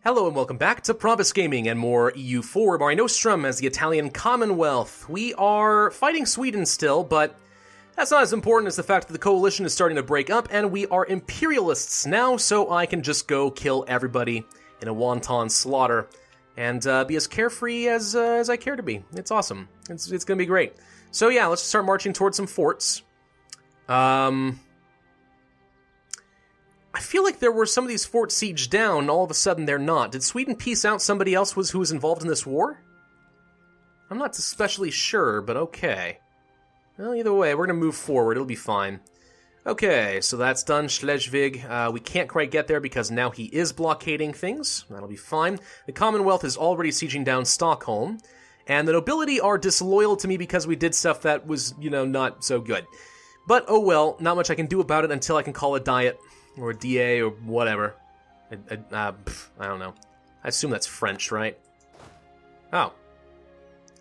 Hello and welcome back to Pravus Gaming and more EU4 Mare Nostrum as the Italian Commonwealth. We are fighting Sweden still, but that's not as important as the fact that the coalition is starting to break up and we are imperialists now, so I can just go kill everybody in a wanton slaughter and be as carefree as I care to be. It's awesome. It's going to be great. So yeah, let's start marching towards some forts. I feel like there were some of these forts sieged down, and all of a sudden they're not. Did Sweden peace out somebody else who was involved in this war? I'm not especially sure, but okay. Well, either way, we're going to move forward. It'll be fine. Okay, so that's done. Schleswig. We can't quite get there because now he is blockading things. That'll be fine. The Commonwealth is already sieging down Stockholm. And the nobility are disloyal to me because we did stuff that was, not so good. But, oh well, not much I can do about it until I can call a diet. Or a DA, or whatever. I don't know. I assume that's French, right? Oh.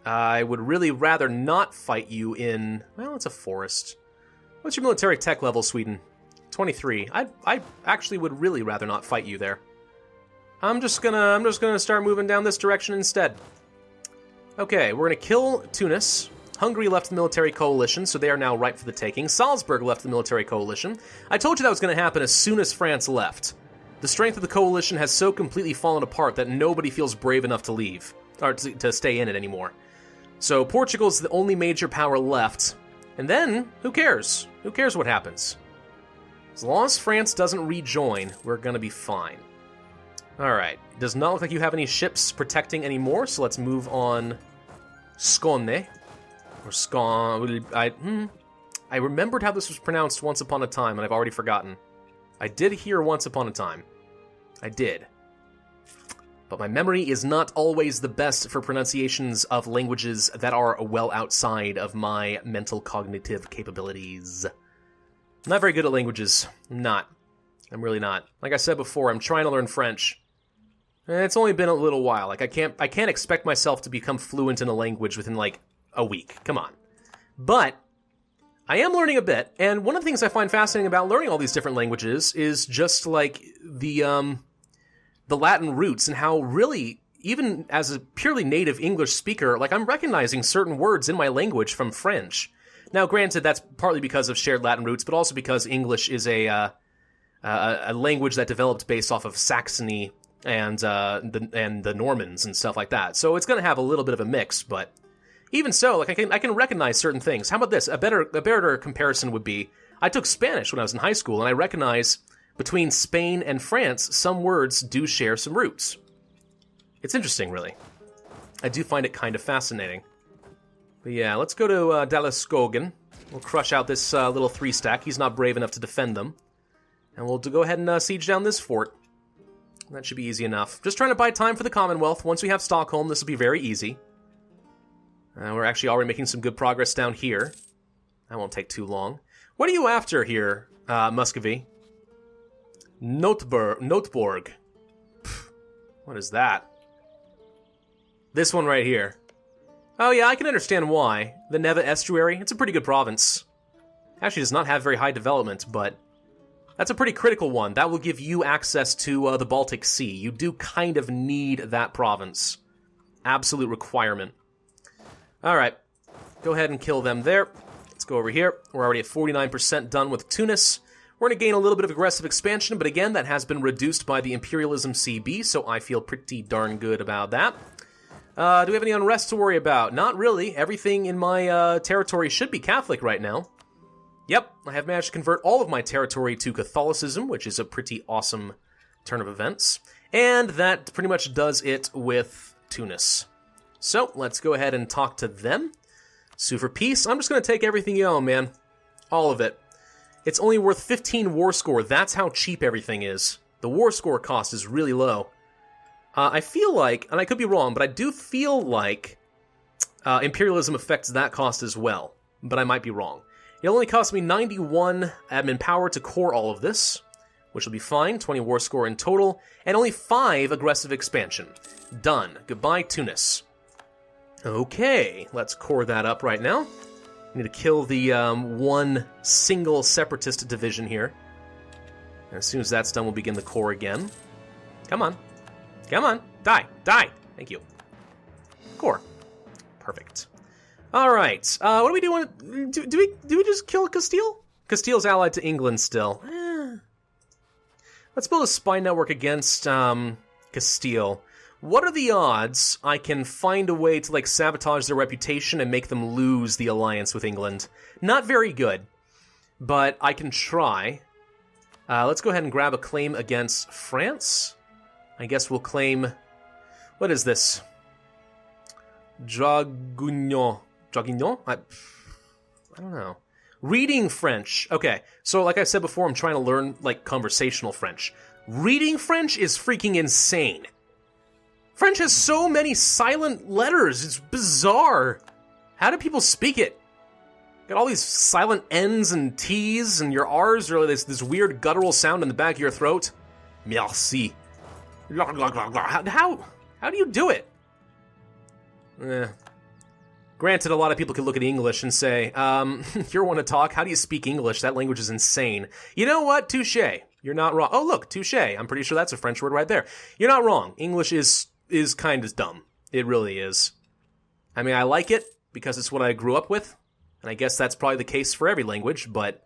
I would really rather not fight you in... Well, it's a forest. What's your military tech level, Sweden? 23. I actually would really rather not fight you there. I'm just gonna start moving down this direction instead. Okay, we're gonna kill Tunis. Hungary left the military coalition, so they are now ripe for the taking. Salzburg left the military coalition. I told you that was going to happen as soon as France left. The strength of the coalition has so completely fallen apart that nobody feels brave enough to leave, or to stay in it anymore. So Portugal's the only major power left, and then, who cares? Who cares what happens? As long as France doesn't rejoin, we're going to be fine. Alright, does not look like you have any ships protecting anymore, so let's move on. Skåne. Or Scon... I remembered how this was pronounced once upon a time, and I've already forgotten. I did hear once upon a time. I did. But my memory is not always the best for pronunciations of languages that are well outside of my mental cognitive capabilities. I'm not very good at languages. I'm not. I'm really not. Like I said before, I'm trying to learn French. And it's only been a little while. Like, I can't expect myself to become fluent in a language within, like, a week. Come on. But I am learning a bit, and one of the things I find fascinating about learning all these different languages is just like the Latin roots and how really, even as a purely native English speaker, like I'm recognizing certain words in my language from French. Now, granted, that's partly because of shared Latin roots, but also because English is a language that developed based off of Saxony and the Normans and stuff like that. So it's going to have a little bit of a mix, but even so, like I can recognize certain things. How about this? A better comparison would be, I took Spanish when I was in high school, and I recognize between Spain and France, some words do share some roots. It's interesting, really. I do find it kind of fascinating. But yeah, let's go to Dalaskogen. We'll crush out this little 3-stack. He's not brave enough to defend them. And we'll go ahead and siege down this fort. That should be easy enough. Just trying to buy time for the Commonwealth. Once we have Stockholm, this will be very easy. We're actually already making some good progress down here. That won't take too long. What are you after here, Muscovy? Noteborg. What is that? This one right here. Oh yeah, I can understand why. The Neva Estuary, it's a pretty good province. Actually does not have very high development, but that's a pretty critical one. That will give you access to the Baltic Sea. You do kind of need that province. Absolute requirement. Alright, go ahead and kill them there. Let's go over here. We're already at 49% done with Tunis. We're going to gain a little bit of aggressive expansion, but again, that has been reduced by the Imperialism CB, so I feel pretty darn good about that. Do we have any unrest to worry about? Not really. Everything in my territory should be Catholic right now. Yep, I have managed to convert all of my territory to Catholicism, which is a pretty awesome turn of events. And that pretty much does it with Tunis. So, let's go ahead and talk to them. Sue for peace. I'm just going to take everything you own, man. All of it. It's only worth 15 war score. That's how cheap everything is. The war score cost is really low. I feel like, and I could be wrong, but I do feel like imperialism affects that cost as well. But I might be wrong. It only cost me 91 admin power to core all of this, which will be fine. 20 war score in total, and only 5 aggressive expansion. Done. Goodbye, Tunis. Okay, let's core that up right now. We need to kill the one single separatist division here. And as soon as that's done, we'll begin the core again. Come on. Come on. Die. Die. Thank you. Core. Perfect. All right. What do we do? Do we just kill Castile? Castile's allied to England still. Let's build a spy network against Castile. What are the odds I can find a way to, like, sabotage their reputation and make them lose the alliance with England? Not very good, but I can try. Let's go ahead and grab a claim against France. I guess we'll claim... What is this? Draguignan. Draguignan? I don't know. Reading French. Okay, so like I said before, I'm trying to learn, like, conversational French. Reading French is freaking insane. French has so many silent letters. It's bizarre. How do people speak it? Got all these silent N's and T's, and your R's are this weird guttural sound in the back of your throat. Merci. How do you do it? Granted, a lot of people could look at English and say, you're one to talk. How do you speak English? That language is insane. You know what? Touche. You're not wrong. Oh, look, touche. I'm pretty sure that's a French word right there. You're not wrong. English is kind of dumb. It really is. I mean, I like it because it's what I grew up with, and I guess that's probably the case for every language, but,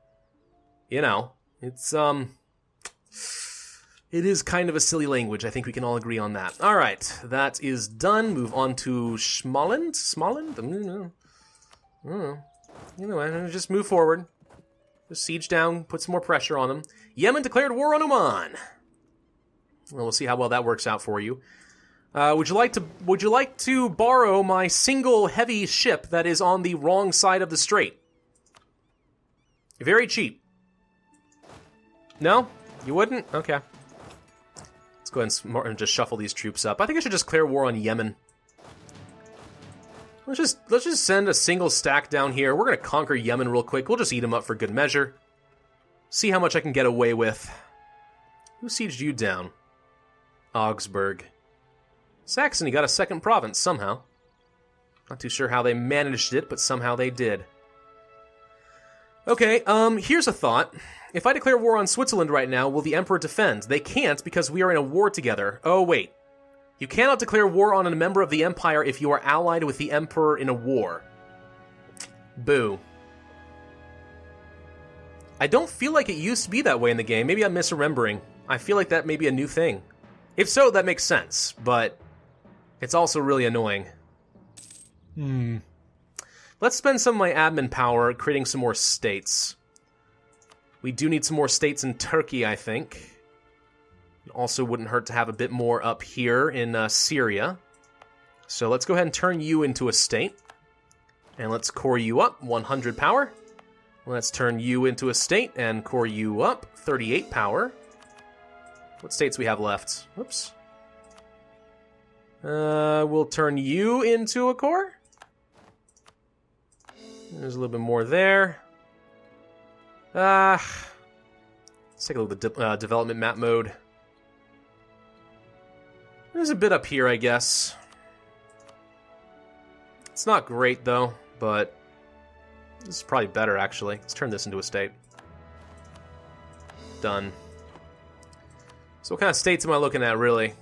you know, it is kind of a silly language. I think we can all agree on that. All right, that is done. Move on to Smolensk? Smolensk? Anyway, just move forward. Just siege down, put some more pressure on them. Yemen declared war on Oman. Well, we'll see how well that works out for you. Would you like to borrow my single heavy ship that is on the wrong side of the strait? Very cheap. No? You wouldn't? Okay. Let's go ahead and just shuffle these troops up. I think I should just declare war on Yemen. Let's just send a single stack down here. We're gonna conquer Yemen real quick. We'll just eat them up for good measure. See how much I can get away with. Who sieged you down? Augsburg. Saxony got a second province somehow. Not too sure how they managed it, but somehow they did. Okay, here's a thought. If I declare war on Switzerland right now, will the Emperor defend? They can't because we are in a war together. Oh, wait. You cannot declare war on a member of the Empire if you are allied with the Emperor in a war. Boo. I don't feel like it used to be that way in the game. Maybe I'm misremembering. I feel like that may be a new thing. If so, that makes sense, but it's also really annoying. Let's spend some of my admin power creating some more states. We do need some more states in Turkey, I think. It also wouldn't hurt to have a bit more up here in Syria. So let's go ahead and turn you into a state. And let's core you up, 100 power. Let's turn you into a state and core you up, 38 power. What states we have left? Whoops. We'll turn you into a core. There's a little bit more there. Let's take a look at the development map mode. There's a bit up here, I guess. It's not great, though, but this is probably better, actually. Let's turn this into a state. Done. So what kind of states am I looking at, really?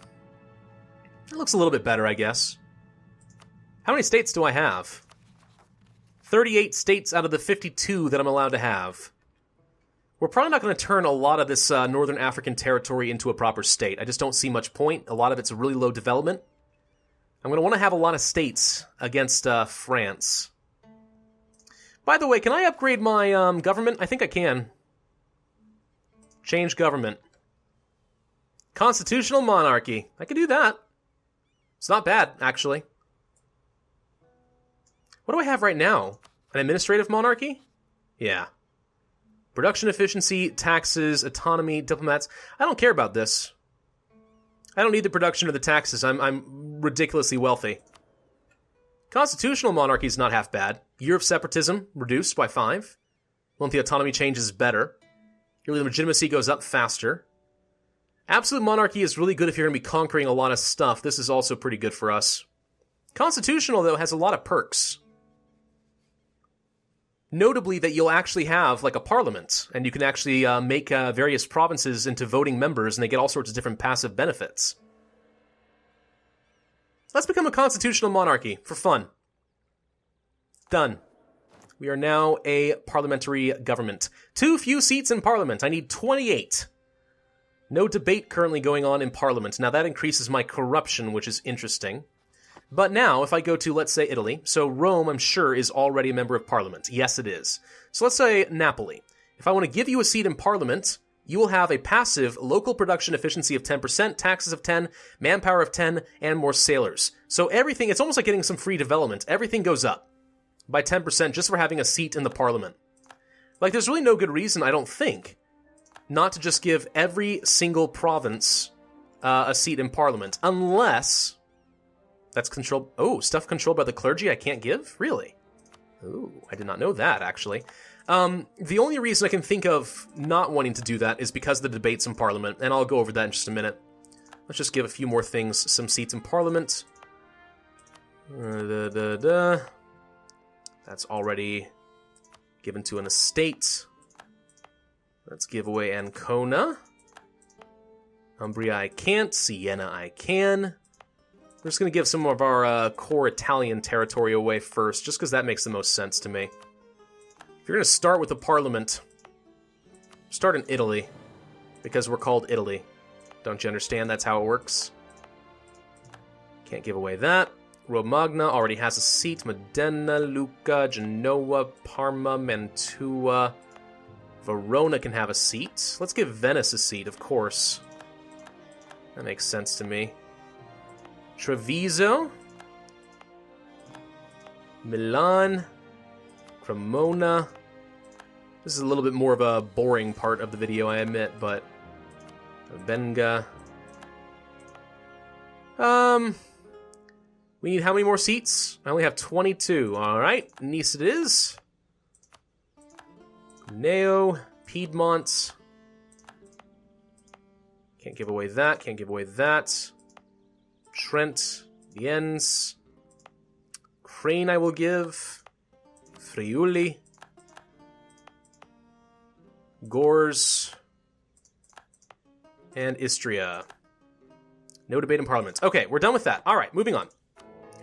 It looks a little bit better, I guess. How many states do I have? 38 states out of the 52 that I'm allowed to have. We're probably not going to turn a lot of this Northern African territory into a proper state. I just don't see much point. A lot of it's really low development. I'm going to want to have a lot of states against France. By the way, can I upgrade my government? I think I can. Change government. Constitutional monarchy. I can do that. It's not bad, actually. What do I have right now? An administrative monarchy? Yeah. Production efficiency, taxes, autonomy, diplomats. I don't care about this. I don't need the production or the taxes. I'm ridiculously wealthy. Constitutional monarchy is not half bad. Year of separatism, reduced by 5. Once the autonomy changes, better. Your legitimacy goes up faster. Absolute monarchy is really good if you're going to be conquering a lot of stuff. This is also pretty good for us. Constitutional, though, has a lot of perks. Notably that you'll actually have, like, a parliament, and you can actually make various provinces into voting members, and they get all sorts of different passive benefits. Let's become a constitutional monarchy, for fun. Done. We are now a parliamentary government. Too few seats in parliament. I need 28. No debate currently going on in parliament. Now that increases my corruption, which is interesting. But now, if I go to, let's say, Italy, so Rome, I'm sure, is already a member of parliament. Yes, it is. So let's say Napoli. If I want to give you a seat in parliament, you will have a passive local production efficiency of 10%, taxes of 10, manpower of 10, and more sailors. So everything, it's almost like getting some free development. Everything goes up by 10% just for having a seat in the parliament. Like, there's really no good reason, I don't think, not to just give every single province a seat in parliament, unless that's controlled... Oh, stuff controlled by the clergy I can't give? Really? Ooh, I did not know that, actually. The only reason I can think of not wanting to do that is because of the debates in parliament, and I'll go over that in just a minute. Let's just give a few more things some seats in parliament. That's already given to an estate. Let's give away Ancona. Umbria I can't. Siena I can. We're just going to give some of our core Italian territory away first, just because that makes the most sense to me. If you're going to start with the parliament, start in Italy, because we're called Italy. Don't you understand that's how it works? Can't give away that. Romagna already has a seat. Modena, Lucca, Genoa, Parma, Mantua. Verona can have a seat. Let's give Venice a seat, of course. That makes sense to me. Treviso. Milan. Cremona. This is a little bit more of a boring part of the video, I admit, but... Venga. We need how many more seats? I only have 22. Alright, Nice it is. Neo, Piedmont. Can't give away that, can't give away that. Trent, Viens. Crane I will give. Friuli. Gors. And Istria. No debate in parliament. Okay, we're done with that. Alright, moving on.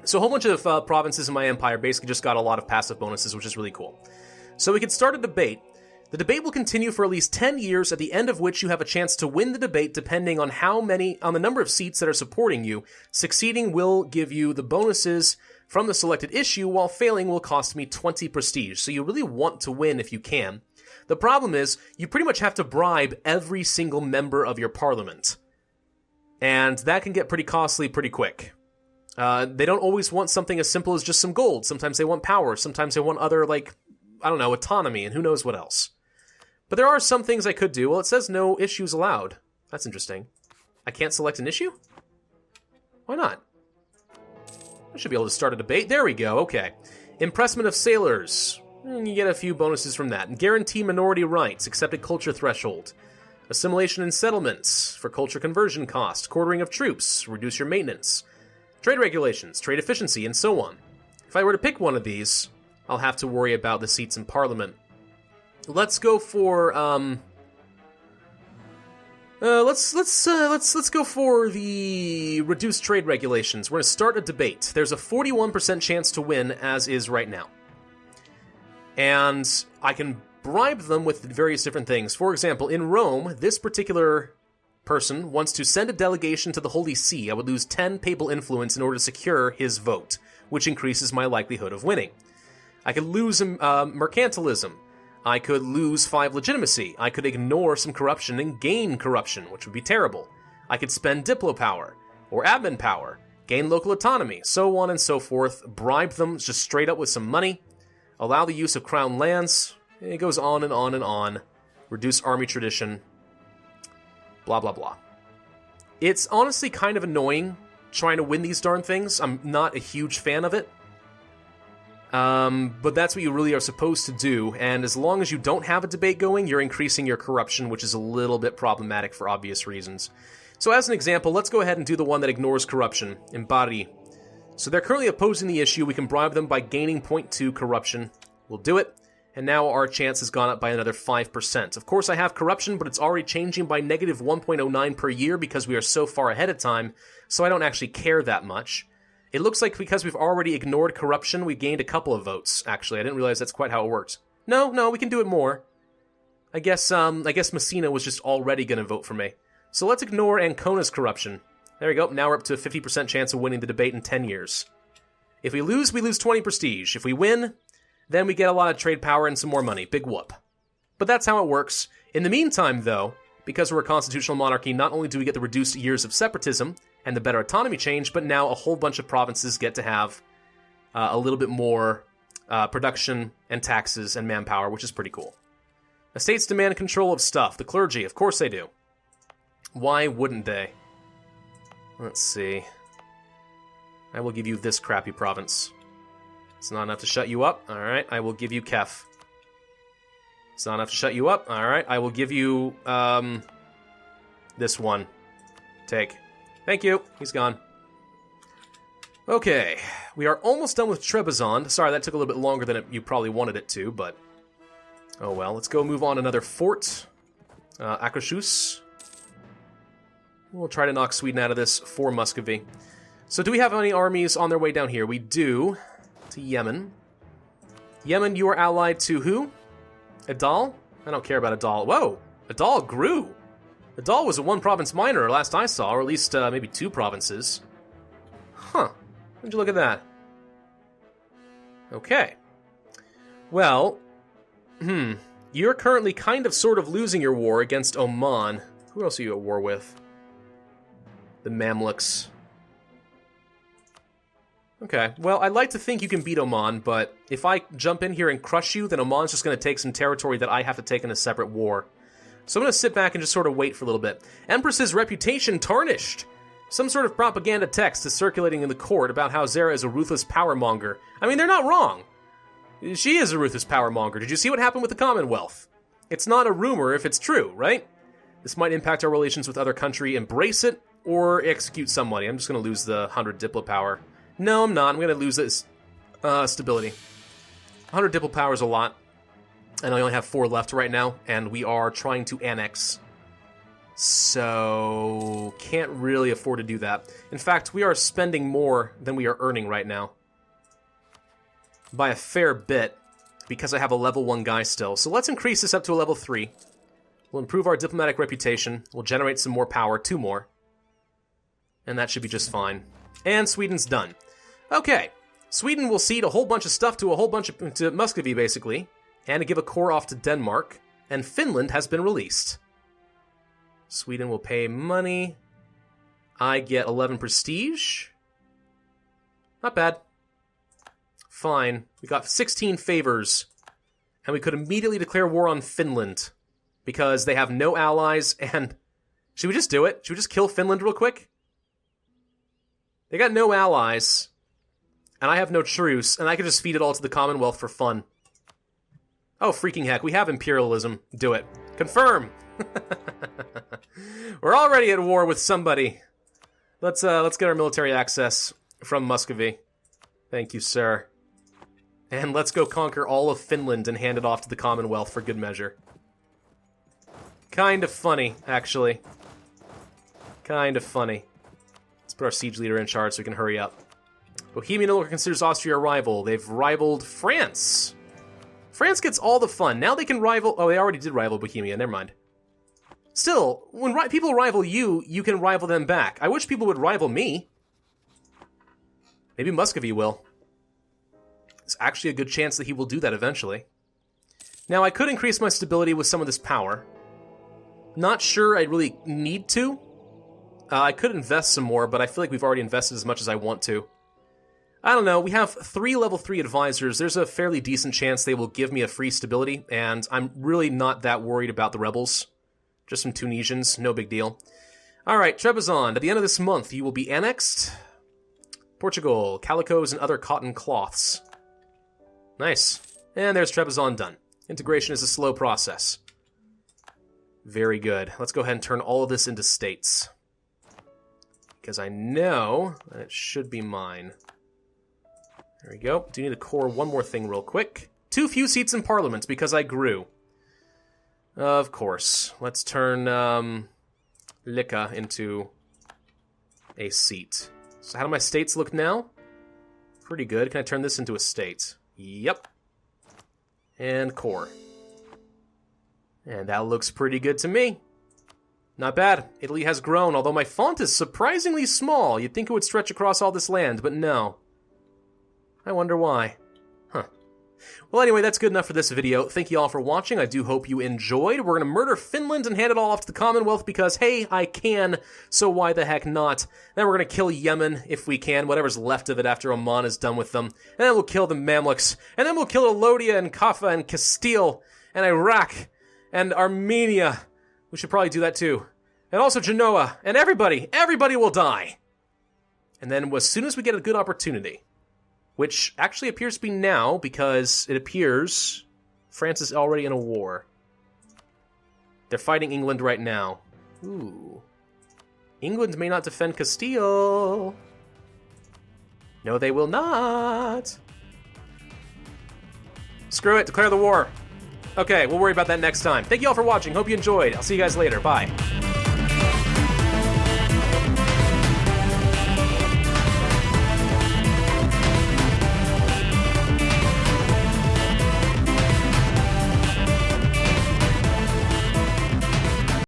So a whole bunch of provinces in my empire basically just got a lot of passive bonuses, which is really cool. So we could start a debate. The debate will continue for at least 10 years, at the end of which you have a chance to win the debate depending on the number of seats that are supporting you. Succeeding will give you the bonuses from the selected issue, while failing will cost me 20 prestige. So you really want to win if you can. The problem is, you pretty much have to bribe every single member of your parliament. And that can get pretty costly pretty quick. They don't always want something as simple as just some gold. Sometimes they want power. Sometimes they want other, autonomy, and who knows what else. But there are some things I could do. Well, it says no issues allowed. That's interesting. I can't select an issue? Why not? I should be able to start a debate. There we go, okay. Impressment of sailors. You get a few bonuses from that. Guarantee minority rights. Accepted culture threshold. Assimilation and settlements. For culture conversion cost. Quartering of troops. Reduce your maintenance. Trade regulations. Trade efficiency, and so on. If I were to pick one of these, I'll have to worry about the seats in parliament. Let's go for let's go for the reduced trade regulations. We're going to start a debate. There's a 41% chance to win, as is right now. And I can bribe them with various different things. For example, in Rome, this particular person wants to send a delegation to the Holy See. I would lose 10 papal influence in order to secure his vote, which increases my likelihood of winning. I could lose mercantilism. I could lose 5 legitimacy. I could ignore some corruption and gain corruption, which would be terrible. I could spend diplo power, or admin power, gain local autonomy, so on and so forth, bribe them just straight up with some money, allow the use of crown lands, it goes on and on and on, reduce army tradition, blah blah blah. It's honestly kind of annoying trying to win these darn things. I'm not a huge fan of it. But that's what you really are supposed to do, and as long as you don't have a debate going, you're increasing your corruption, which is a little bit problematic for obvious reasons. So as an example, let's go ahead and do the one that ignores corruption, in Bari. So they're currently opposing the issue. We can bribe them by gaining 0.2 corruption. We'll do it, and now our chance has gone up by another 5%. Of course, I have corruption, but it's already changing by negative 1.09 per year because we are so far ahead of time, so I don't actually care that much. It looks like because we've already ignored corruption, we gained a couple of votes, actually. I didn't realize that's quite how it works. No, we can do it more. I guess Messina was just already going to vote for me. So let's ignore Ancona's corruption. There we go. Now we're up to a 50% chance of winning the debate in 10 years. If we lose 20 prestige. If we win, then we get a lot of trade power and some more money. Big whoop. But that's how it works. In the meantime, though, because we're a constitutional monarchy, not only do we get the reduced years of separatism and the better autonomy change, but now a whole bunch of provinces get to have a little bit more production and taxes and manpower, which is pretty cool. Estates demand control of stuff. The clergy, of course they do. Why wouldn't they? Let's see. I will give you this crappy province. It's not enough to shut you up. Alright, I will give you Kef. It's not enough to shut you up. Alright, I will give you, this one. Take. Thank you. He's gone. Okay, we are almost done with Trebizond. Sorry, that took a little bit longer than you probably wanted it to, but... oh well, let's go move on another fort. Akershus. We'll try to knock Sweden out of this for Muscovy. So do we have any armies on their way down here? We do. To Yemen. Yemen, you are allied to who? Adal? I don't care about Adal. Whoa! Adal grew! Adal was a one-province minor last I saw, or at least maybe 2 provinces. Huh. Would you look at that? Okay. Well, you're currently kind of sort of losing your war against Oman. Who else are you at war with? The Mamluks. Okay, well, I'd like to think you can beat Oman, but if I jump in here and crush you, then Oman's just going to take some territory that I have to take in a separate war. So I'm going to sit back and just sort of wait for a little bit. Empress's reputation tarnished! Some sort of propaganda text is circulating in the court about how Zara is a ruthless powermonger. I mean, they're not wrong. She is a ruthless powermonger. Did you see what happened with the Commonwealth? It's not a rumor if it's true, right? This might impact our relations with other country. Embrace it or execute somebody. I'm just going to lose the 100 diplo power. No, I'm not. I'm going to lose this stability. 100 diplo power is a lot. And I only have 4 left right now. And we are trying to annex. So, can't really afford to do that. In fact, we are spending more than we are earning right now. By a fair bit. Because I have a level 1 guy still. So let's increase this up to a level 3. We'll improve our diplomatic reputation. We'll generate some more power. 2 more. And that should be just fine. And Sweden's done. Okay, Sweden will cede a whole bunch of stuff to Muscovy, basically, and give a core off to Denmark, and Finland has been released. Sweden will pay money. I get 11 prestige. Not bad. Fine. We got 16 favors, and we could immediately declare war on Finland, because they have no allies, and... should we just do it? Should we just kill Finland real quick? They got no allies, and I have no truce, and I could just feed it all to the Commonwealth for fun. Oh, freaking heck, we have imperialism. Do it. Confirm! We're already at war with somebody. Let's get our military access from Muscovy. Thank you, sir. And let's go conquer all of Finland and hand it off to the Commonwealth for good measure. Kind of funny, actually. Kind of funny. Let's put our siege leader in charge so we can hurry up. Bohemia no longer considers Austria a rival. They've rivaled France. France gets all the fun. Now they can rival... oh, they already did rival Bohemia. Never mind. Still, when people rival you, you can rival them back. I wish people would rival me. Maybe Muscovy will. There's actually a good chance that he will do that eventually. Now, I could increase my stability with some of this power. Not sure I really need to. I could invest some more, but I feel like we've already invested as much as I want to. I don't know, we have 3 level 3 advisors. There's a fairly decent chance they will give me a free stability, and I'm really not that worried about the rebels. Just some Tunisians, no big deal. Alright, Trebizond, at the end of this month, you will be annexed. Portugal, calicos and other cotton cloths. Nice. And there's Trebizond done. Integration is a slow process. Very good. Let's go ahead and turn all of this into states. Because I know that it should be mine. There we go. Do need to core one more thing real quick. Too few seats in Parliament because I grew. Of course. Let's turn Lika into a seat. So how do my states look now? Pretty good. Can I turn this into a state? Yep. And core. And that looks pretty good to me. Not bad. Italy has grown, although my font is surprisingly small. You'd think it would stretch across all this land, but no. I wonder why. Huh. Well, anyway, that's good enough for this video. Thank you all for watching. I do hope you enjoyed. We're going to murder Finland and hand it all off to the Commonwealth because, hey, I can, so why the heck not? Then we're going to kill Yemen, if we can, whatever's left of it after Oman is done with them. And then we'll kill the Mamluks. And then we'll kill Alodia and Kaffa and Castile and Iraq and Armenia. We should probably do that too. And also Genoa. And everybody will die. And then as soon as we get a good opportunity, which actually appears to be now, because it appears France is already in a war. They're fighting England right now. Ooh. England may not defend Castile. No, they will not. Screw it, declare the war. Okay, we'll worry about that next time. Thank you all for watching. Hope you enjoyed. I'll see you guys later. Bye.